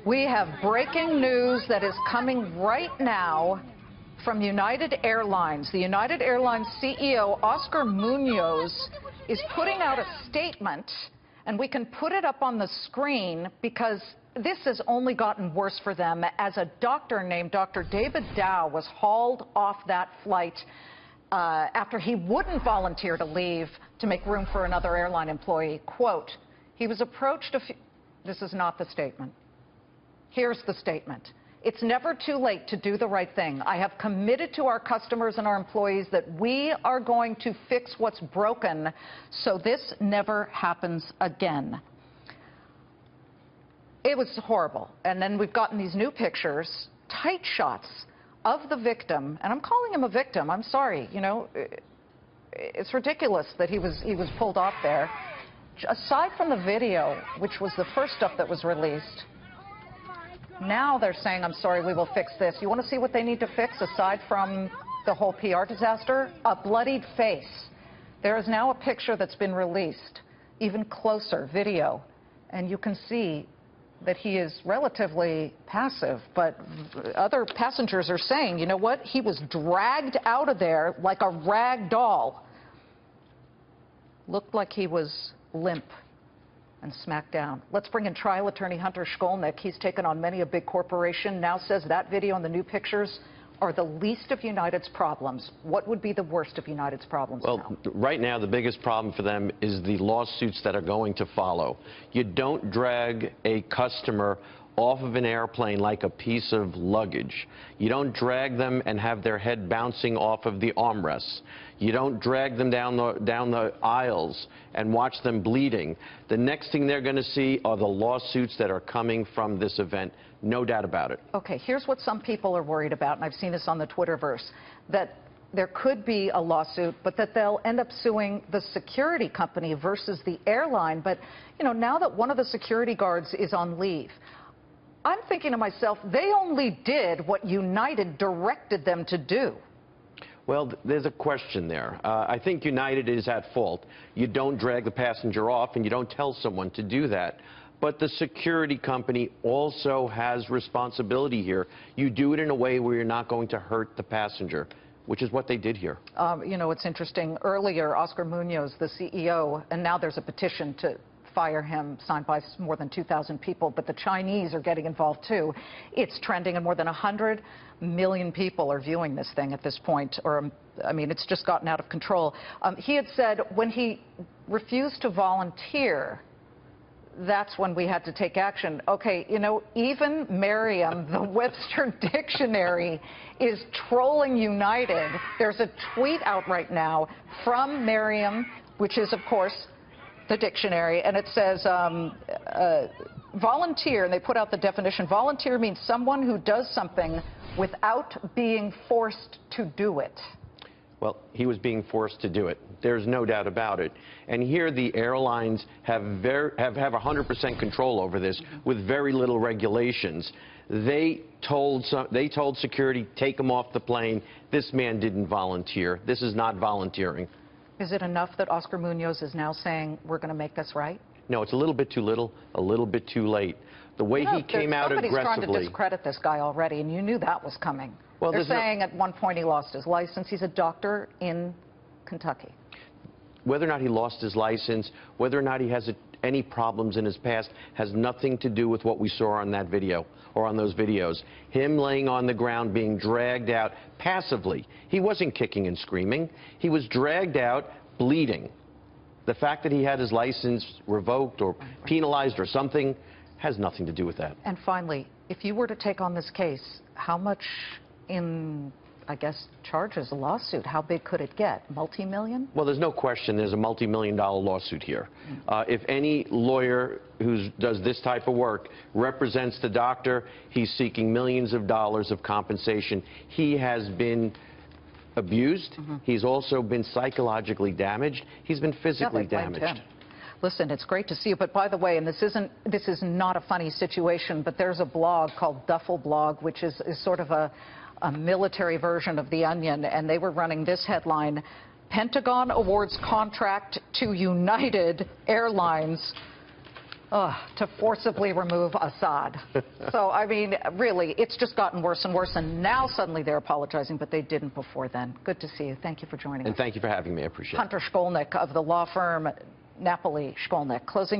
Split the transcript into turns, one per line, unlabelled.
We have breaking news that is coming right now from United Airlines. The United Airlines CEO, Oscar Munoz, is putting out a statement, and we can put it up on the screen because this has only gotten worse for them as a doctor named Dr. David Dow was hauled off that flight after he wouldn't volunteer to leave to make room for another airline employee. Quote, he was approached this is not the statement. Here's the statement. It's never too late to do the right thing. I have committed to our customers and our employees that we are going to fix what's broken so this never happens again. It was horrible. And then we've gotten these new pictures, tight shots of the victim. And I'm calling him a victim. I'm sorry. You know, it's ridiculous that he was pulled off there. Aside from the video, which was the first stuff that was released, now they're saying, I'm sorry, we will fix this. You want to see what they need to fix aside from the whole PR disaster? A bloodied face. There is now a picture that's been released, even closer, video, and you can see that he is relatively passive, but other passengers are saying, you know what? He was dragged out of there like a rag doll. Looked like he was limp and smacked down. Let's bring in trial attorney Hunter Shkolnik. He's taken on many a big corporation, now says that video and the new pictures are the least of United's problems. What would be the worst of United's problems now?
Well, right now, the biggest problem for them is the lawsuits that are going to follow. You don't drag a customer off of an airplane like a piece of luggage. You don't drag them and have their head bouncing off of the armrests. You don't drag them down the aisles and watch them bleeding. The next thing they're going to see are the lawsuits that are coming from this event. No doubt about it.
Okay, here's what some people are worried about, and I've seen this on the Twitterverse, that there could be a lawsuit, but that they'll end up suing the security company versus the airline. But, you know, now that one of the security guards is on leave, I'm thinking to myself, they only did what United directed them to do.
Well, there's a question there. I think United is at fault. You don't drag the passenger off and you don't tell someone to do that. But the security company also has responsibility here. You do it in a way where you're not going to hurt the passenger, which is what they did here.
You know, it's interesting. Earlier, Oscar Munoz, the CEO, and now there's a petition to fire him, signed by more than 2,000 people, but the Chinese are getting involved too. It's trending, and more than 100 million people are viewing this thing at this point, or, I mean, it's just gotten out of control. He had said when he refused to volunteer, that's when we had to take action. Okay, you know, even Merriam, the Webster Dictionary, is trolling United. There's a tweet out right now from Merriam, which is, of course, the dictionary, and it says volunteer, and they put out the definition. Volunteer means someone who does something without being forced to do it.
Well, he was being forced to do it. There's no doubt about it. And here the airlines have 100% control over this with very little regulations. They told security, take him off the plane. This man didn't volunteer. This is not volunteering.
Is it enough that Oscar Munoz is now saying we're going to make this right?
No, it's a little bit too little, a little bit too late. The way he came out aggressively.
Somebody's trying to discredit this guy already, and you knew that was coming. Well, they're saying at one point he lost his license. He's a doctor in Kentucky.
Whether or not he lost his license, whether or not he has any problems in his past, has nothing to do with what we saw on that video or on those videos. Him laying on the ground, being dragged out passively. He wasn't kicking and screaming. He was dragged out bleeding. The fact that he had his license revoked or penalized or something has nothing to do with that.
And finally, if you were to take on this case, how much in, I guess, charges, a lawsuit, how big could it get? Multi-million?
Well, there's no question there's a multi-million-dollar lawsuit here. If any lawyer who does this type of work represents the doctor, he's seeking millions of dollars of compensation. He has been abused. He's also been psychologically damaged. He's been physically damaged.
Listen, it's great to see you, but by the way, and this is not a funny situation, but there's a blog called Duffel Blog, which is sort of a military version of The Onion, and they were running this headline: Pentagon awards contract to United Airlines To forcibly remove Assad. So, I mean, really, it's just gotten worse and worse, and now suddenly they're apologizing, but they didn't before then. Good to see you. Thank you for joining us.
And thank you for having me. I appreciate it.
Hunter Shkolnik of the law firm Napoli Shkolnik. Closing